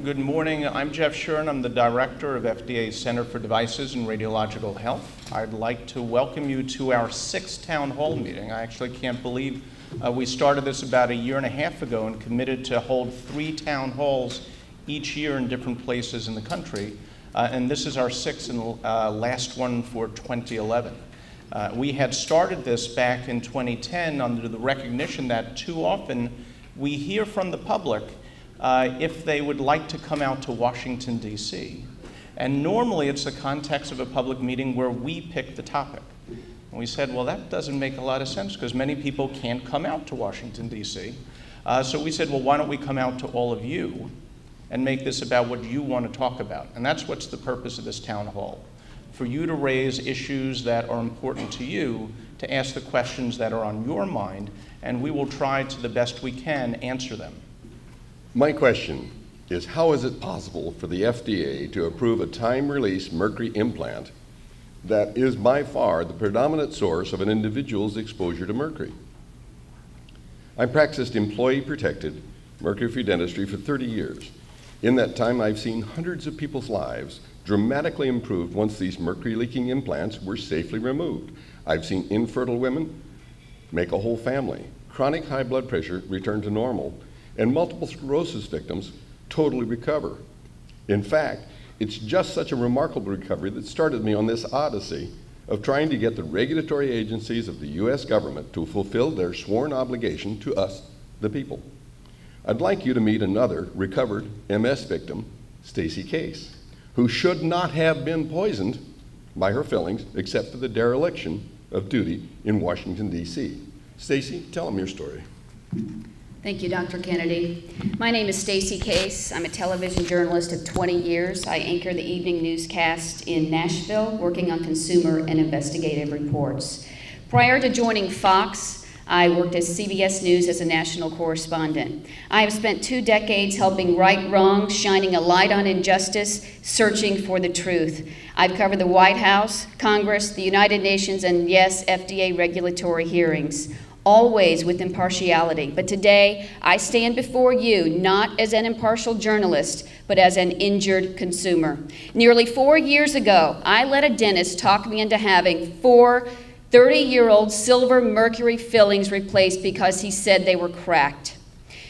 Good morning. I'm Jeff Shuren. I'm the director of FDA's Center for Devices and Radiological Health. I'd like to welcome you to our 6th town hall meeting. I actually can't believe we started this about a year and a half ago and committed to hold 3 town halls each year in different places in the country. And this is our 6th and last one for 2011. We had started this back in 2010 under the recognition that too often we hear from the public if they would like to come out to Washington, D.C. And normally it's the context of a public meeting where we pick the topic. And we said, well, that doesn't make a lot of sense because many people can't come out to Washington, D.C. So we said, well, why don't we come out to all of you and make this about what you want to talk about? And that's what's the purpose of this town hall, for you to raise issues that are important to you, to ask the questions that are on your mind, and we will try to the best we can answer them. My question is, how is it possible for the FDA to approve a time-release mercury implant that is by far the predominant source of an individual's exposure to mercury? I practiced employee-protected mercury-free dentistry for 30 years. In that time, I've seen hundreds of people's lives dramatically improved once these mercury-leaking implants were safely removed. I've seen infertile women make a whole family, chronic high blood pressure return to normal, and multiple sclerosis victims totally recover. In fact, it's just such a remarkable recovery that started me on this odyssey of trying to get the regulatory agencies of the US government to fulfill their sworn obligation to us, the people. I'd like you to meet another recovered MS victim, Stacy Case, who should not have been poisoned by her fillings except for the dereliction of duty in Washington, D.C. Stacy, tell them your story. Thank you, Dr. Kennedy. My name is Stacy Case. I'm a television journalist of 20 years. I anchor the evening newscast in Nashville, working on consumer and investigative reports. Prior to joining Fox, I worked at CBS News as a national correspondent. I have spent 2 decades helping right wrongs, shining a light on injustice, searching for the truth. I've covered the White House, Congress, the United Nations, and yes, FDA regulatory hearings, always with impartiality. But today, I stand before you not as an impartial journalist, but as an injured consumer. Nearly 4 years ago, I let a dentist talk me into having 4 30-year-old silver mercury fillings replaced because he said they were cracked.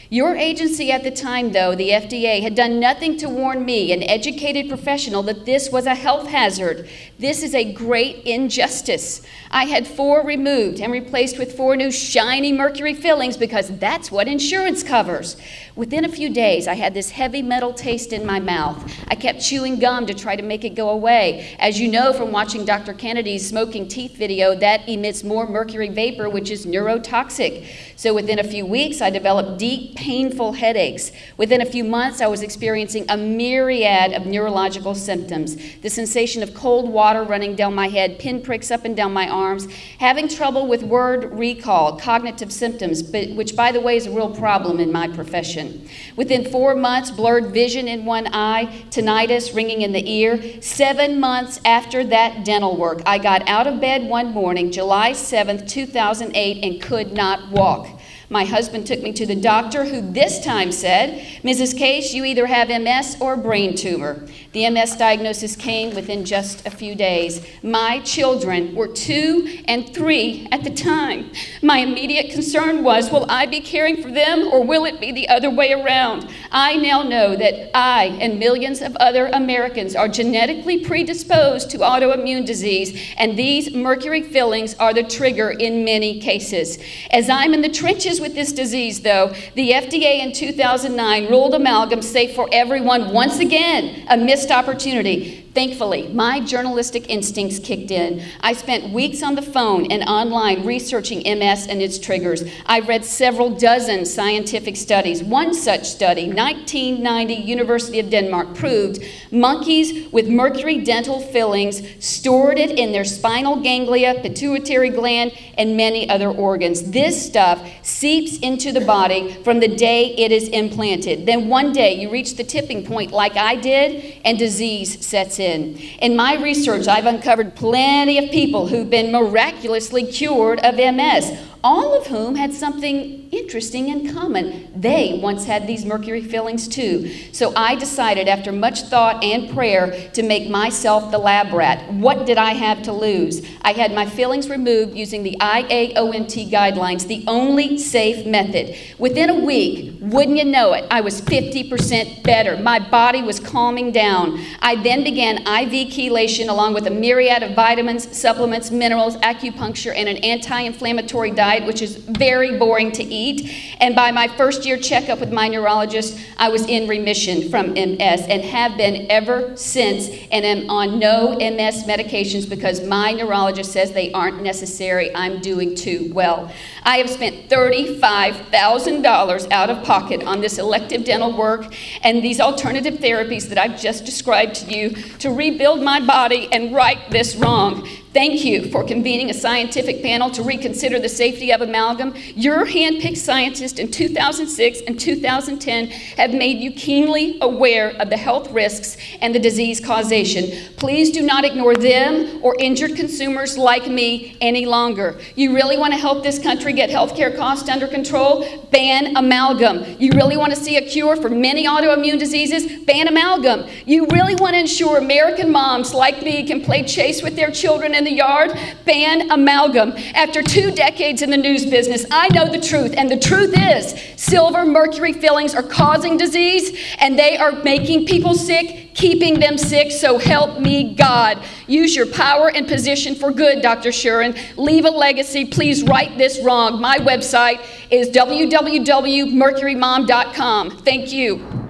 Your agency at the time, though, the FDA, had done nothing to warn me, an educated professional, that this was a health hazard. This is a great injustice. I had 4 removed and replaced with 4 new shiny mercury fillings because that's what insurance covers. Within a few days, I had this heavy metal taste in my mouth. I kept chewing gum to try to make it go away. As you know from watching Dr. Kennedy's smoking teeth video, that emits more mercury vapor, which is neurotoxic. So within a few weeks, I developed deep, painful headaches. Within a few months, I was experiencing a myriad of neurological symptoms. The sensation of cold water running down my head, pinpricks up and down my arms, having trouble with word recall, cognitive symptoms, which, by the way, is a real problem in my profession. Within 4 months, blurred vision in one eye, tinnitus, ringing in the ear. 7 months after that dental work, I got out of bed one morning, July 7th, 2008, and could not walk. My husband took me to the doctor, who this time said, Mrs. Case, you either have MS or a brain tumor. The MS diagnosis came within just a few days. My children were 2 and 3 at the time. My immediate concern was, will I be caring for them or will it be the other way around? I now know that I and millions of other Americans are genetically predisposed to autoimmune disease, and these mercury fillings are the trigger in many cases. As I'm in the trenches with this disease, though, the FDA in 2009 ruled amalgam safe for everyone once again, a missed opportunity. Thankfully, my journalistic instincts kicked in. I spent weeks on the phone and online researching MS and its triggers. I read several dozen scientific studies. One such study, 1990, University of Denmark, proved monkeys with mercury dental fillings stored it in their spinal ganglia, pituitary gland, and many other organs. This stuff seeps into the body from the day it is implanted. Then one day you reach the tipping point like I did, and disease sets in. In my research, I've uncovered plenty of people who've been miraculously cured of MS. all of whom had something interesting in common. They once had these mercury fillings too. So I decided, after much thought and prayer, to make myself the lab rat. What did I have to lose? I had my fillings removed using the IAOMT guidelines, the only safe method. Within a week, wouldn't you know it, I was 50% better. My body was calming down. I then began IV chelation along with a myriad of vitamins, supplements, minerals, acupuncture, and an anti-inflammatory diet, which is very boring to eat. And by my first year checkup with my neurologist, I was in remission from MS and have been ever since, and am on no MS medications because my neurologist says they aren't necessary. I'm doing too well. I have spent $35,000 out of pocket on this elective dental work and these alternative therapies that I've just described to you to rebuild my body and right this wrong. Thank you for convening a scientific panel to reconsider the safety of amalgam. Your hand-picked scientists in 2006 and 2010 have made you keenly aware of the health risks and the disease causation. Please do not ignore them or injured consumers like me any longer. You really want to help this country get healthcare costs under control? Ban amalgam. You really want to see a cure for many autoimmune diseases? Ban amalgam. You really want to ensure American moms like me can play chase with their children in the yard? Ban amalgam. After 2 decades in the news business, I know the truth, and the truth is silver mercury fillings are causing disease, and they are making people sick, keeping them sick, so help me God. Use your power and position for good, Dr. Shuren. Leave a legacy. Please right this wrong. My website is www.mercurymom.com. Thank you.